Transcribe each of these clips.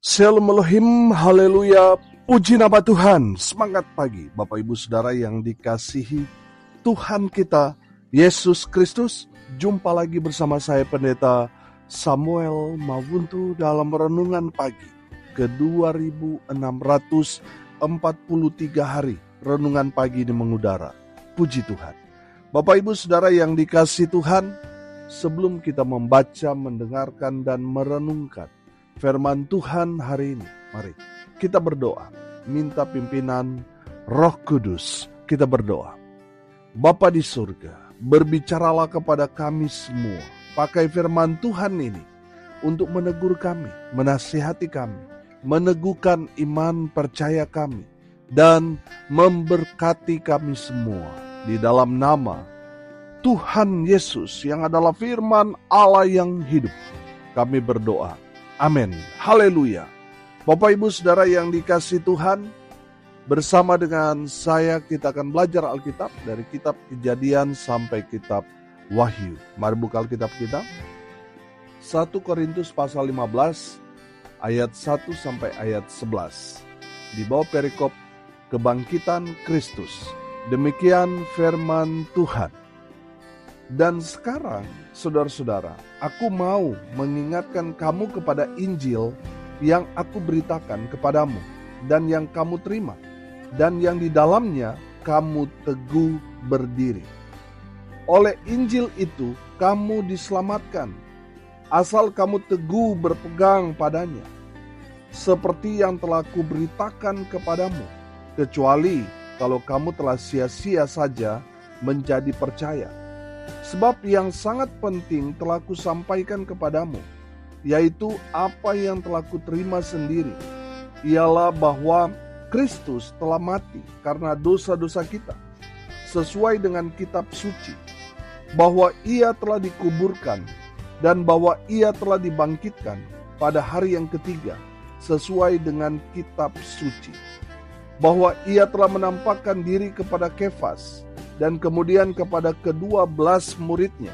Shalom Elohim, haleluya, puji nama Tuhan. Semangat pagi Bapak Ibu Saudara yang dikasihi Tuhan kita Yesus Kristus. Jumpa lagi bersama saya Pendeta Samuel Mawuntu dalam renungan pagi ke 2643 hari. Renungan pagi ini mengudara. Puji Tuhan. Bapak Ibu Saudara yang dikasihi Tuhan, sebelum kita membaca, mendengarkan dan merenungkan firman Tuhan hari ini, mari kita berdoa, minta pimpinan Roh Kudus. Kita berdoa. Bapa di surga, berbicaralah kepada kami semua, pakai firman Tuhan ini untuk menegur kami, menasihati kami, meneguhkan iman percaya kami, dan memberkati kami semua di dalam nama Tuhan Yesus yang adalah firman Allah yang hidup. Kami berdoa. Amin. Haleluya. Bapak Ibu Saudara yang dikasihi Tuhan, bersama dengan saya kita akan belajar Alkitab dari kitab Kejadian sampai kitab Wahyu. Mari buka Alkitab kita. 1 Korintus pasal 15 ayat 1 sampai ayat 11. Di bawah perikop kebangkitan Kristus. Demikian firman Tuhan. Dan sekarang, saudara-saudara, aku mau mengingatkan kamu kepada Injil yang aku beritakan kepadamu, dan yang kamu terima, dan yang di dalamnya kamu teguh berdiri. Oleh Injil itu, kamu diselamatkan, asal kamu teguh berpegang padanya, seperti yang telah kuberitakan kepadamu, kecuali kalau kamu telah sia-sia saja menjadi percaya. Sebab yang sangat penting telah kusampaikan kepadamu, yaitu apa yang telah kuterima sendiri, ialah bahwa Kristus telah mati karena dosa-dosa kita, sesuai dengan kitab suci, bahwa ia telah dikuburkan, dan bahwa ia telah dibangkitkan pada hari yang ketiga, sesuai dengan kitab suci, bahwa ia telah menampakkan diri kepada Kefas, dan kemudian kepada ke-12 muridnya.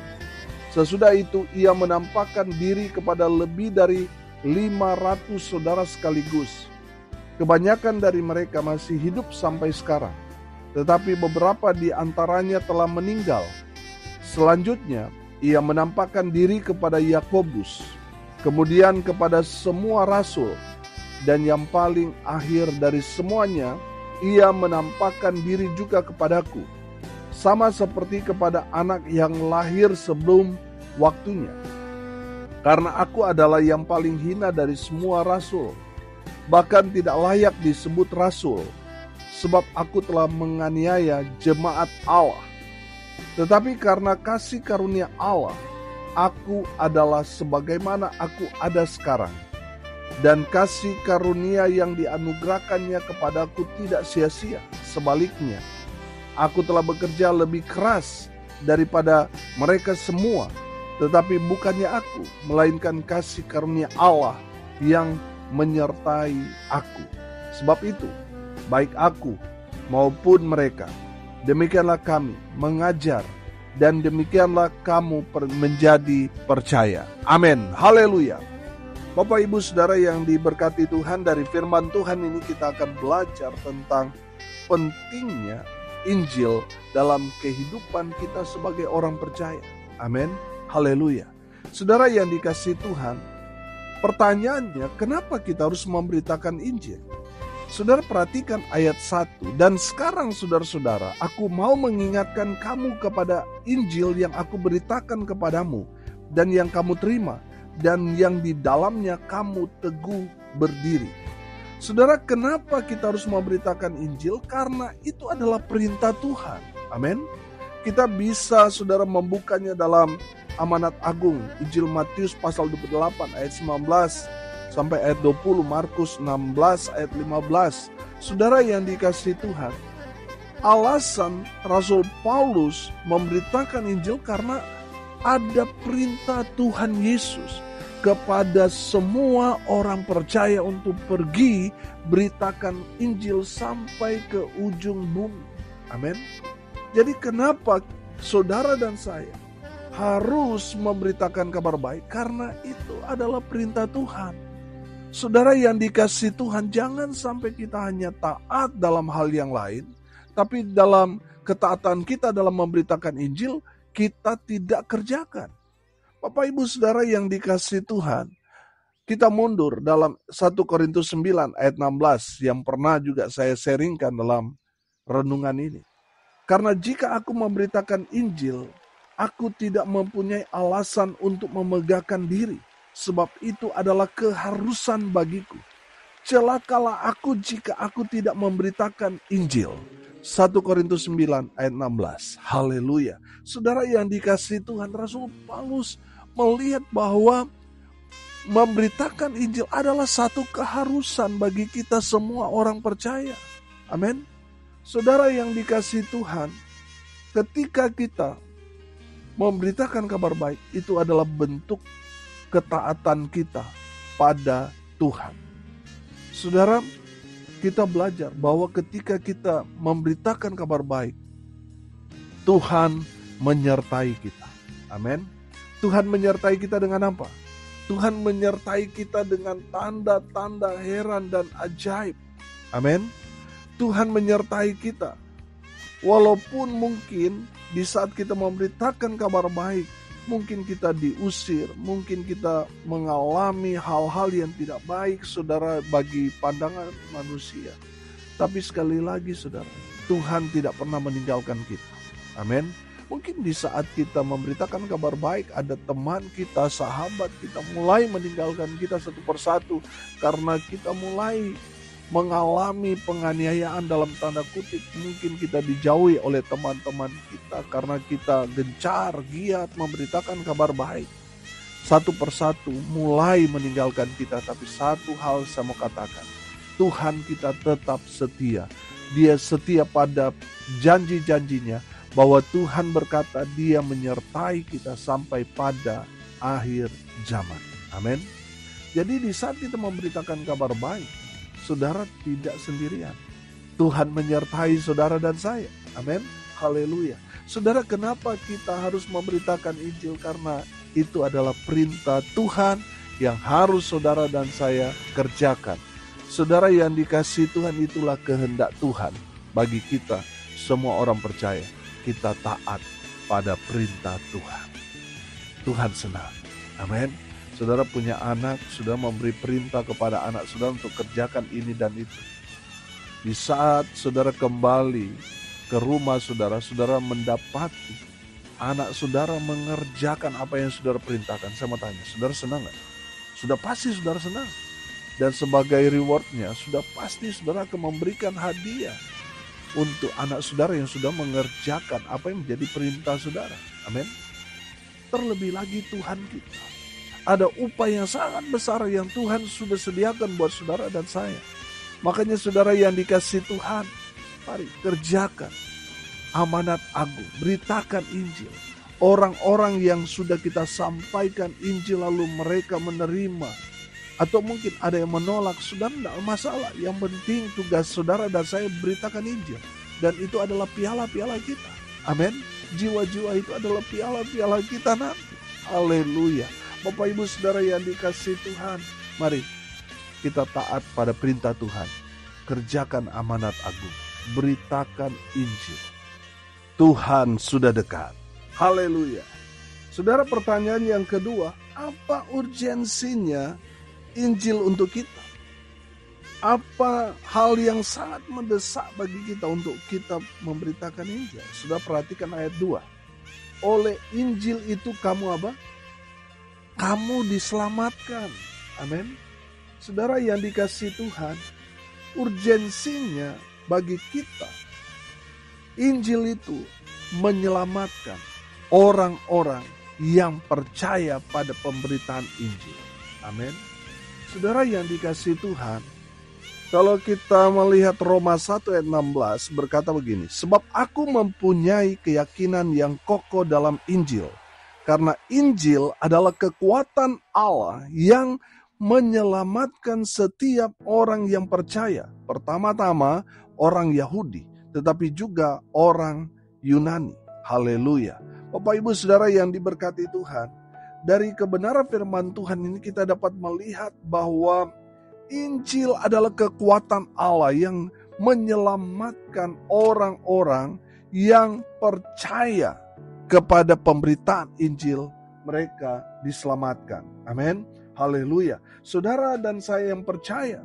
Sesudah itu ia menampakkan diri kepada lebih dari 500 saudara sekaligus. Kebanyakan dari mereka masih hidup sampai sekarang, tetapi beberapa di antaranya telah meninggal. Selanjutnya ia menampakkan diri kepada Yakobus, kemudian kepada semua rasul, dan yang paling akhir dari semuanya, ia menampakkan diri juga kepadaku, sama seperti kepada anak yang lahir sebelum waktunya. Karena aku adalah yang paling hina dari semua rasul, bahkan tidak layak disebut rasul, sebab aku telah menganiaya jemaat Allah. Tetapi karena kasih karunia Allah, aku adalah sebagaimana aku ada sekarang. Dan kasih karunia yang dianugerahkannya kepadaku tidak sia-sia, sebaliknya, aku telah bekerja lebih keras daripada mereka semua, tetapi bukannya aku, melainkan kasih karunia Allah yang menyertai aku. Sebab itu, baik aku maupun mereka, demikianlah kami mengajar, dan demikianlah kamu menjadi percaya. Amin. Haleluya. Bapak Ibu Saudara yang diberkati Tuhan, dari firman Tuhan ini kita akan belajar tentang pentingnya Injil dalam kehidupan kita sebagai orang percaya. Amin. Haleluya. Saudara yang dikasihi Tuhan, pertanyaannya, kenapa kita harus memberitakan Injil? Saudara perhatikan ayat 1. Dan sekarang saudara-saudara, aku mau mengingatkan kamu kepada Injil yang aku beritakan kepadamu, dan yang kamu terima, dan yang di dalamnya kamu teguh berdiri. Saudara, kenapa kita harus memberitakan Injil? Karena itu adalah perintah Tuhan. Amin. Kita bisa, saudara, membukanya dalam Amanat Agung, Injil Matius pasal 28 ayat 19 sampai ayat 20, Markus 16 ayat 15. Saudara yang dikasihi Tuhan, alasan Rasul Paulus memberitakan Injil karena ada perintah Tuhan Yesus kepada semua orang percaya untuk pergi beritakan Injil sampai ke ujung bumi. Amin. Jadi kenapa saudara dan saya harus memberitakan kabar baik? Karena itu adalah perintah Tuhan. Saudara yang dikasihi Tuhan, jangan sampai kita hanya taat dalam hal yang lain, tapi dalam ketaatan kita dalam memberitakan Injil, kita tidak kerjakan. Bapak Ibu Saudara yang dikasihi Tuhan, kita mundur dalam 1 Korintus 9 ayat 16 yang pernah juga saya sharingkan dalam renungan ini. Karena jika aku memberitakan Injil, aku tidak mempunyai alasan untuk memegahkan diri, sebab itu adalah keharusan bagiku. Celakalah aku jika aku tidak memberitakan Injil. 1 Korintus 9 ayat 16. Haleluya. Saudara yang dikasihi Tuhan, Rasul Paulus melihat bahwa memberitakan Injil adalah satu keharusan bagi kita semua orang percaya. Amin. Saudara yang dikasihi Tuhan, ketika kita memberitakan kabar baik, itu adalah bentuk ketaatan kita pada Tuhan. Saudara, kita belajar bahwa ketika kita memberitakan kabar baik, Tuhan menyertai kita. Amin. Tuhan menyertai kita dengan apa? Tuhan menyertai kita dengan tanda-tanda heran dan ajaib. Amin. Tuhan menyertai kita. Walaupun mungkin di saat kita memberitakan kabar baik, mungkin kita diusir, mungkin kita mengalami hal-hal yang tidak baik, saudara, bagi pandangan manusia. Tapi sekali lagi, saudara, Tuhan tidak pernah meninggalkan kita. Amin. Mungkin di saat kita memberitakan kabar baik, ada teman kita, sahabat kita mulai meninggalkan kita satu persatu karena kita mulai mengalami penganiayaan dalam tanda kutip. Mungkin kita dijauhi oleh teman-teman kita karena kita gencar, giat memberitakan kabar baik. Satu persatu mulai meninggalkan kita, tapi satu hal saya mau katakan, Tuhan kita tetap setia. Dia setia pada janji-janjinya, bahwa Tuhan berkata Dia menyertai kita sampai pada akhir zaman. Amin. Jadi di saat kita memberitakan kabar baik, saudara tidak sendirian. Tuhan menyertai saudara dan saya. Amin. Haleluya. Saudara, kenapa kita harus memberitakan Injil? Karena itu adalah perintah Tuhan yang harus saudara dan saya kerjakan. Saudara yang dikasihi Tuhan, itulah kehendak Tuhan bagi kita semua orang percaya. Kita taat pada perintah Tuhan. Tuhan senang. Amin. Saudara punya anak, saudara memberi perintah kepada anak saudara untuk kerjakan ini dan itu. Di saat saudara kembali ke rumah saudara, saudara mendapati anak saudara mengerjakan apa yang saudara perintahkan. Saya mau tanya, saudara senang gak? Sudah pasti saudara senang. Dan sebagai rewardnya, sudah pasti saudara akan memberikan hadiah untuk anak saudara yang sudah mengerjakan apa yang menjadi perintah saudara. Amin. Terlebih lagi Tuhan kita, ada upah yang sangat besar yang Tuhan sudah sediakan buat saudara dan saya. Makanya saudara yang dikasihi Tuhan, mari kerjakan amanat agung, beritakan Injil. Orang-orang yang sudah kita sampaikan Injil lalu mereka menerima, atau mungkin ada yang menolak, sudah tidak masalah. Yang penting tugas saudara dan saya beritakan Injil. Dan itu adalah piala-piala kita. Amin. Jiwa-jiwa itu adalah piala-piala kita nanti. Haleluya. Bapak Ibu Saudara yang dikasihi Tuhan, mari kita taat pada perintah Tuhan. Kerjakan amanat agung. Beritakan Injil. Tuhan sudah dekat. Haleluya. Saudara, pertanyaan yang kedua, apa urgensinya Injil untuk kita? Apa hal yang sangat mendesak bagi kita untuk kita memberitakan Injil? Sudah perhatikan ayat 2. Oleh Injil itu kamu apa? Kamu diselamatkan. Amin. Saudara yang dikasihi Tuhan, urgensinya bagi kita, Injil itu menyelamatkan orang-orang yang percaya pada pemberitaan Injil. Amin. Saudara yang dikasihi Tuhan, kalau kita melihat Roma 1 ayat 16 berkata begini, sebab aku mempunyai keyakinan yang kokoh dalam Injil, karena Injil adalah kekuatan Allah yang menyelamatkan setiap orang yang percaya. Pertama-tama orang Yahudi, tetapi juga orang Yunani. Haleluya. Bapak Ibu Saudara yang diberkati Tuhan, dari kebenaran firman Tuhan ini kita dapat melihat bahwa Injil adalah kekuatan Allah yang menyelamatkan orang-orang yang percaya kepada pemberitaan Injil. Mereka diselamatkan. Amin. Haleluya. Saudara dan saya yang percaya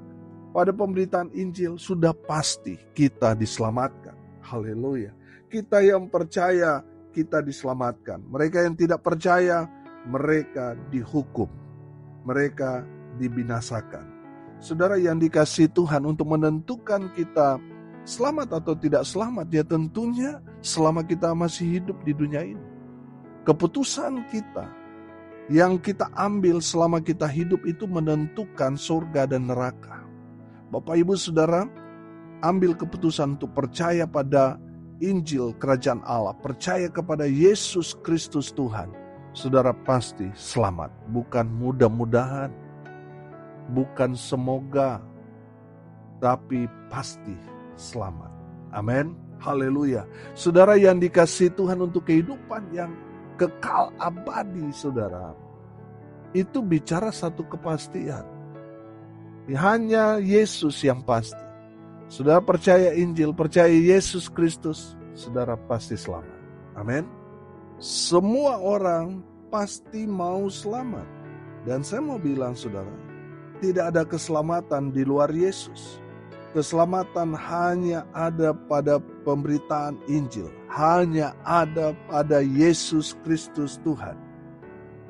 pada pemberitaan Injil, sudah pasti kita diselamatkan. Haleluya. Kita yang percaya, kita diselamatkan. Mereka yang tidak percaya, mereka dihukum. Mereka dibinasakan. Saudara yang dikasihi Tuhan, untuk menentukan kita selamat atau tidak selamat, ya tentunya selama kita masih hidup di dunia ini. Keputusan kita yang kita ambil selama kita hidup itu menentukan surga dan neraka. Bapak Ibu Saudara, ambil keputusan untuk percaya pada Injil Kerajaan Allah, percaya kepada Yesus Kristus Tuhan. Saudara pasti selamat, bukan mudah-mudahan, bukan semoga, tapi pasti selamat. Amin. Haleluya. Saudara yang dikasihi Tuhan, untuk kehidupan yang kekal abadi, saudara, itu bicara satu kepastian. Hanya Yesus yang pasti. Saudara percaya Injil, percaya Yesus Kristus, saudara pasti selamat. Amin. Semua orang pasti mau selamat. Dan saya mau bilang saudara, tidak ada keselamatan di luar Yesus. Keselamatan hanya ada pada pemberitaan Injil. Hanya ada pada Yesus Kristus Tuhan.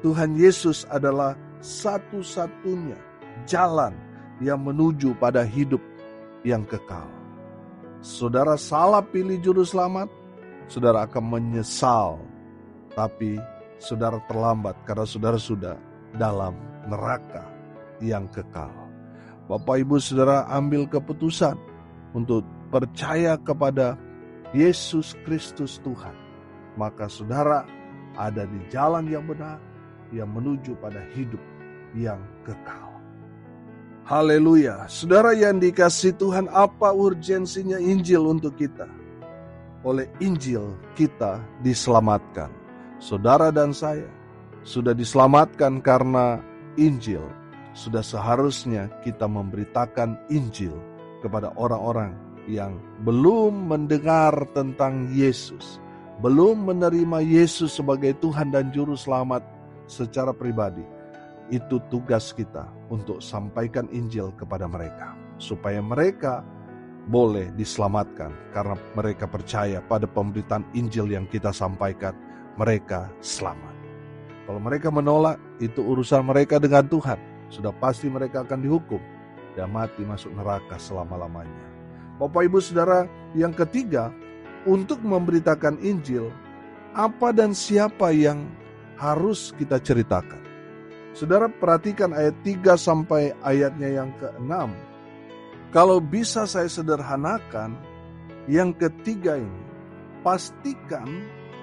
Tuhan Yesus adalah satu-satunya jalan yang menuju pada hidup yang kekal. Saudara salah pilih juru selamat, saudara akan menyesal. Tapi saudara terlambat karena saudara sudah dalam neraka yang kekal. Bapak Ibu Saudara, ambil keputusan untuk percaya kepada Yesus Kristus Tuhan. Maka saudara ada di jalan yang benar yang menuju pada hidup yang kekal. Haleluya. Saudara yang dikasihi Tuhan, apa urgensinya Injil untuk kita? Oleh Injil kita diselamatkan. Saudara dan saya sudah diselamatkan karena Injil. Sudah seharusnya kita memberitakan Injil kepada orang-orang yang belum mendengar tentang Yesus, belum menerima Yesus sebagai Tuhan dan Juru Selamat secara pribadi. Itu tugas kita untuk sampaikan Injil kepada mereka, supaya mereka boleh diselamatkan karena mereka percaya pada pemberitaan Injil yang kita sampaikan. Mereka selamat. Kalau mereka menolak, itu urusan mereka dengan Tuhan. Sudah pasti mereka akan dihukum dan mati masuk neraka selama-lamanya. Bapak Ibu Saudara, yang ketiga, untuk memberitakan Injil, apa dan siapa yang harus kita ceritakan? Saudara perhatikan ayat 3 sampai ayatnya yang ke-6. Kalau bisa saya sederhanakan, yang ketiga ini, pastikan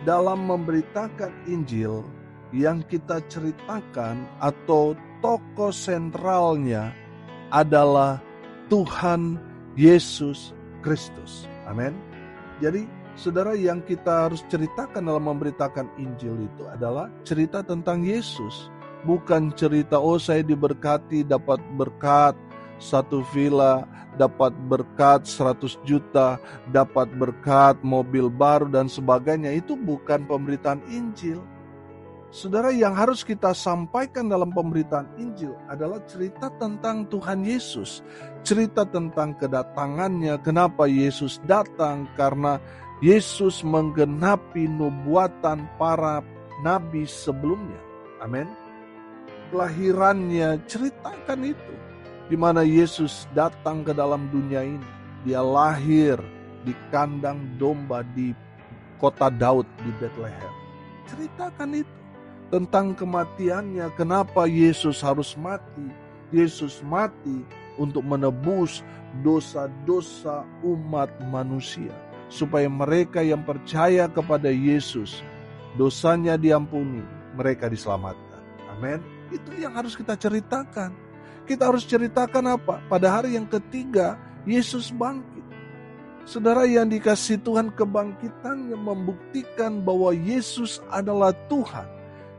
dalam memberitakan Injil yang kita ceritakan atau tokoh sentralnya adalah Tuhan Yesus Kristus. Amin. Jadi saudara, yang kita harus ceritakan dalam memberitakan Injil itu adalah cerita tentang Yesus. Bukan cerita, oh saya diberkati, dapat berkat 1 villa, dapat berkat 100 juta, dapat berkat mobil baru dan sebagainya. Itu bukan pemberitaan Injil. Saudara, yang harus kita sampaikan dalam pemberitaan Injil adalah cerita tentang Tuhan Yesus. Cerita tentang kedatangannya, kenapa Yesus datang, karena Yesus menggenapi nubuatan para nabi sebelumnya. Amin. Kelahirannya, ceritakan itu. Di mana Yesus datang ke dalam dunia ini. Dia lahir di kandang domba di kota Daud di Bethlehem. Ceritakan itu. Tentang kematiannya, kenapa Yesus harus mati. Yesus mati untuk menebus dosa-dosa umat manusia. Supaya mereka yang percaya kepada Yesus, dosanya diampuni, mereka diselamatkan. Amin. Itu yang harus kita ceritakan. Kita harus ceritakan apa? Pada hari yang ketiga, Yesus bangkit. Saudara yang dikasihi Tuhan, kebangkitannya membuktikan bahwa Yesus adalah Tuhan.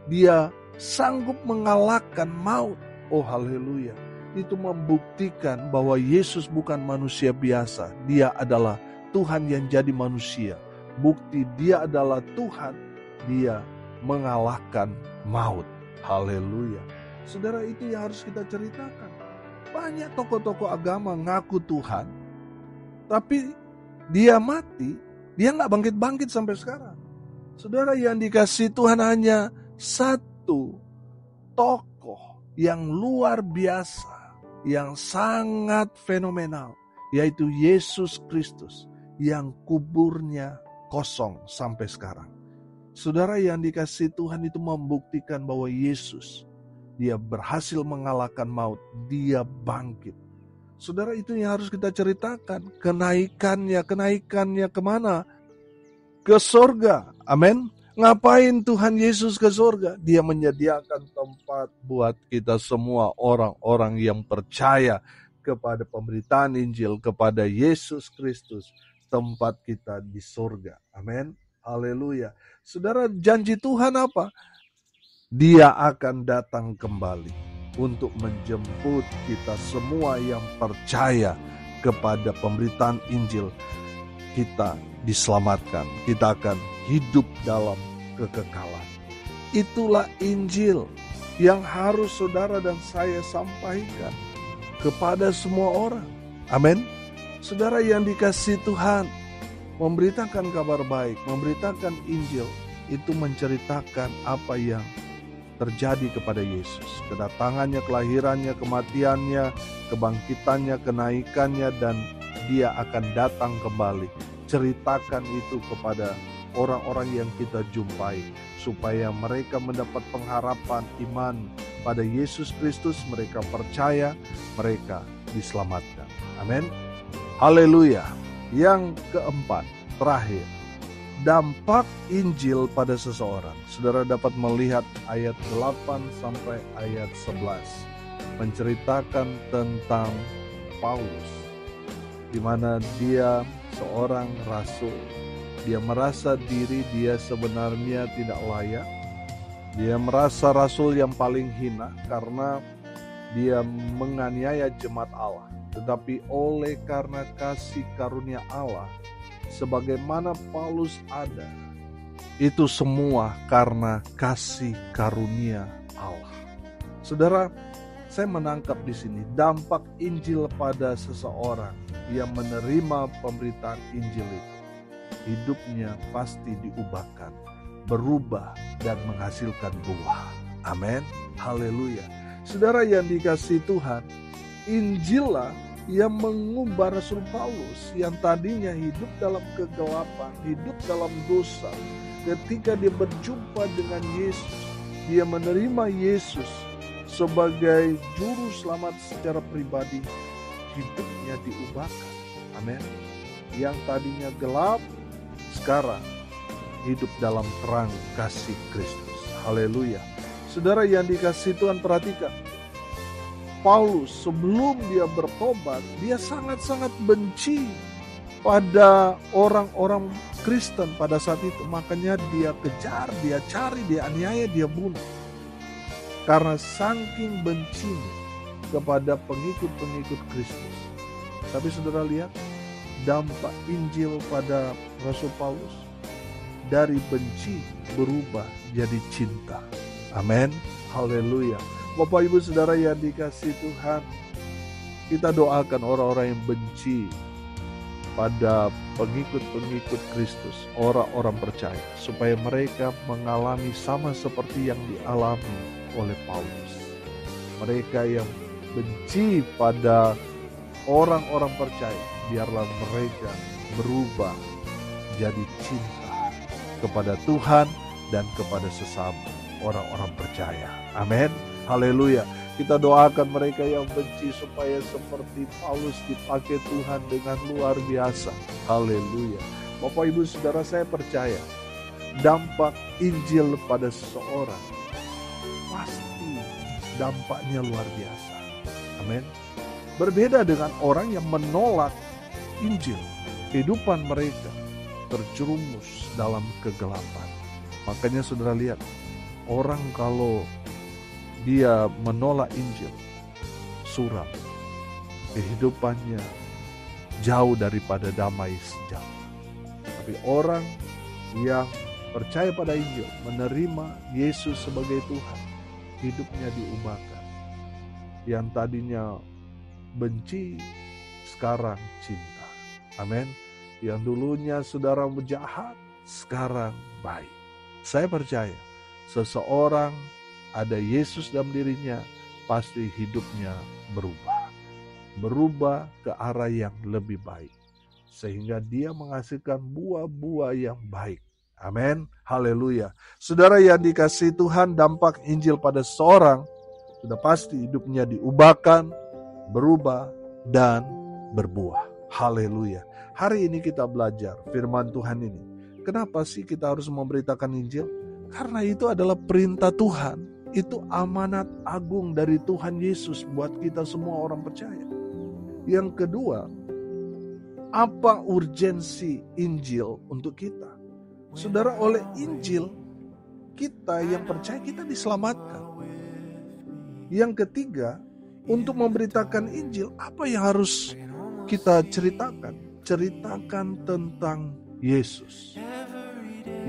Dia sanggup mengalahkan maut. Oh haleluya. itu membuktikan bahwa Yesus bukan manusia biasa. Dia adalah Tuhan yang jadi manusia. Bukti dia adalah Tuhan, dia mengalahkan maut. Haleluya. Saudara, itu yang harus kita ceritakan. Banyak tokoh-tokoh agama ngaku Tuhan, tapi dia mati, dia gak bangkit-bangkit sampai sekarang. Saudara, yang dikasih Tuhan hanya satu tokoh yang luar biasa, yang sangat fenomenal, yaitu Yesus Kristus, yang kuburnya kosong sampai sekarang. Saudara, yang dikasih Tuhan itu membuktikan bahwa Yesus, dia berhasil mengalahkan maut, dia bangkit. Saudara, itu yang harus kita ceritakan. Kenaikannya kemana? Ke sorga. Amin. Ngapain Tuhan Yesus ke sorga? Dia menyediakan tempat buat kita semua orang-orang yang percaya kepada pemberitaan Injil, kepada Yesus Kristus. Tempat kita di sorga. Amin. Haleluya. Saudara, janji Tuhan apa? Dia akan datang kembali untuk menjemput kita semua yang percaya kepada pemberitaan Injil. Kita diselamatkan, kita akan hidup dalam kekekalan. Itulah Injil yang harus saudara dan saya sampaikan kepada semua orang. Amin. Saudara yang dikasihi Tuhan, memberitakan kabar baik, memberitakan Injil, itu menceritakan apa yang terjadi kepada Yesus. Kedatangannya, kelahirannya, kematiannya, kebangkitannya, kenaikannya, dan dia akan datang kembali. Ceritakan itu kepada orang-orang yang kita jumpai, supaya mereka mendapat pengharapan iman pada Yesus Kristus, mereka percaya, mereka diselamatkan. Amin. Haleluya. Yang keempat, terakhir, dampak Injil pada seseorang. Saudara dapat melihat ayat 8 sampai ayat 11. Menceritakan tentang Paulus, di mana dia seorang rasul. Dia merasa diri dia sebenarnya tidak layak. Dia merasa rasul yang paling hina karena dia menganiaya jemaat Allah. Tetapi oleh karena kasih karunia Allah, sebagaimana Paulus ada, itu semua karena kasih karunia Allah. Saudara, saya menangkap di sini dampak Injil pada seseorang yang menerima pemberitaan Injil itu. Hidupnya pasti diubahkan, berubah dan menghasilkan buah. Amin. Haleluya. Saudara yang dikasihi Tuhan, Injillah yang mengubah Rasul Paulus yang tadinya hidup dalam kegelapan, hidup dalam dosa. Ketika dia berjumpa dengan Yesus, dia menerima Yesus sebagai juru selamat secara pribadi, hidupnya diubahkan. Amin. Yang tadinya gelap, sekarang hidup dalam terang kasih Kristus. Haleluya. Saudara yang dikasihi Tuhan, perhatikan. Paulus sebelum dia bertobat, dia sangat-sangat benci pada orang-orang Kristen pada saat itu. Makanya dia kejar, dia cari, dia aniaya, dia bunuh. Karena saking bencinya kepada pengikut-pengikut Kristus. Tapi saudara lihat dampak Injil pada Rasul Paulus. Dari benci berubah jadi cinta. Amin. Haleluya. Bapak Ibu Saudara yang dikasihi Tuhan, kita doakan orang-orang yang benci pada pengikut-pengikut Kristus, orang-orang percaya, supaya mereka mengalami sama seperti yang dialami oleh Paulus. Mereka yang benci pada orang-orang percaya, biarlah mereka berubah jadi cinta kepada Tuhan dan kepada sesama orang-orang percaya. Amin. Haleluya. Kita doakan mereka yang benci supaya seperti Paulus dipakai Tuhan dengan luar biasa. Haleluya. Bapak Ibu Saudara, saya percaya dampak Injil pada seseorang pasti dampaknya luar biasa. Amin. Berbeda dengan orang yang menolak Injil. Kehidupan mereka terjerumus dalam kegelapan. Makanya saudara lihat, orang kalau dia menolak Injil, suram. Kehidupannya jauh daripada damai sejahtera. Tapi orang yang percaya pada Injil, menerima Yesus sebagai Tuhan, hidupnya diubahkan. Yang tadinya benci, sekarang cinta. Amin. Yang dulunya saudara jahat, sekarang baik. Saya percaya, seseorang ada Yesus dalam dirinya, pasti hidupnya berubah. Berubah ke arah yang lebih baik. Sehingga dia menghasilkan buah-buah yang baik. Amin. Haleluya. Saudara yang dikasihi Tuhan, dampak Injil pada seorang, sudah pasti hidupnya diubahkan, berubah, dan berbuah. Haleluya. Hari ini kita belajar firman Tuhan ini. Kenapa sih kita harus memberitakan Injil? Karena itu adalah perintah Tuhan. Itu amanat agung dari Tuhan Yesus buat kita semua orang percaya. Yang kedua, apa urgensi Injil untuk kita? Saudara, oleh Injil, kita yang percaya kita diselamatkan. Yang ketiga, untuk memberitakan Injil, apa yang harus kita ceritakan? Ceritakan tentang Yesus.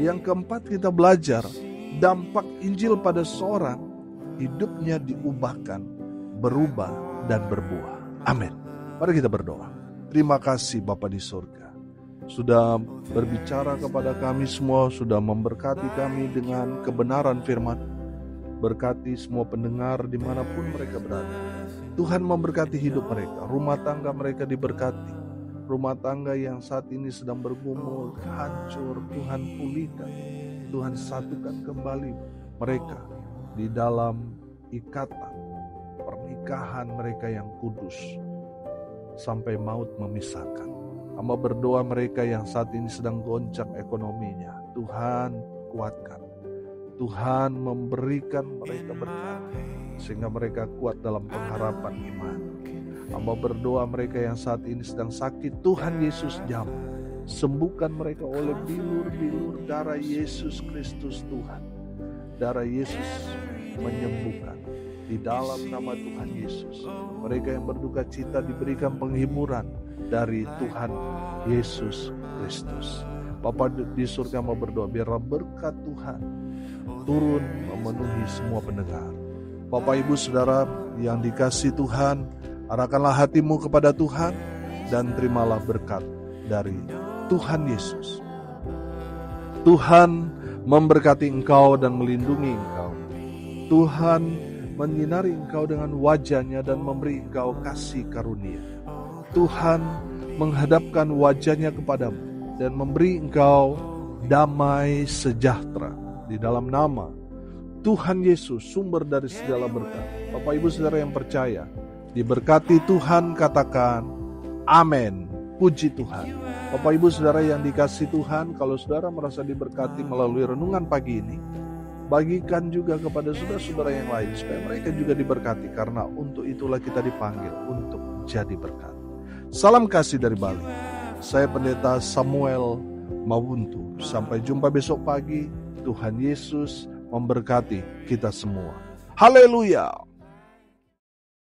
Yang keempat, kita belajar dampak Injil pada seorang, hidupnya diubahkan, berubah, dan berbuah. Amin. Mari kita berdoa. Terima kasih Bapa di surga, sudah berbicara kepada kami semua, sudah memberkati kami dengan kebenaran firman. Berkati semua pendengar dimanapun mereka berada. Tuhan memberkati hidup mereka, rumah tangga mereka diberkati. Rumah tangga yang saat ini sedang bergumul, hancur, Tuhan pulihkan. Tuhan satukan kembali mereka di dalam ikatan pernikahan mereka yang kudus, sampai maut memisahkan. Hamba berdoa mereka yang saat ini sedang goncang ekonominya, Tuhan kuatkan. Tuhan memberikan mereka berkat, sehingga mereka kuat dalam pengharapan iman. Hamba berdoa mereka yang saat ini sedang sakit, Tuhan Yesus jamah. Sembuhkan mereka oleh bilur-bilur darah Yesus Kristus Tuhan. Darah Yesus menyembuhkan. Di dalam nama Tuhan Yesus, mereka yang berduka cita diberikan penghiburan dari Tuhan Yesus Kristus. Bapa di surga mau berdoa, biar berkat Tuhan turun memenuhi semua pendengar. Bapak Ibu Saudara yang dikasihi Tuhan, arahkanlah hatimu kepada Tuhan dan terimalah berkat dari Tuhan Yesus. Tuhan memberkati engkau dan melindungi engkau. Tuhan menyinari engkau dengan wajah-Nya dan memberi engkau kasih karunia. Tuhan menghadapkan wajah-Nya kepadamu dan memberi engkau damai sejahtera. Di dalam nama Tuhan Yesus, sumber dari segala berkat. Bapak Ibu Saudara yang percaya, diberkati Tuhan, katakan amin. Puji Tuhan. Bapak Ibu Saudara yang dikasihi Tuhan, kalau saudara merasa diberkati melalui renungan pagi ini, bagikan juga kepada saudara-saudara yang lain, supaya mereka juga diberkati, karena untuk itulah kita dipanggil untuk jadi berkat. Salam kasih dari Bali. Saya Pendeta Samuel Mawuntu. Sampai jumpa besok pagi. Tuhan Yesus memberkati kita semua. Haleluya.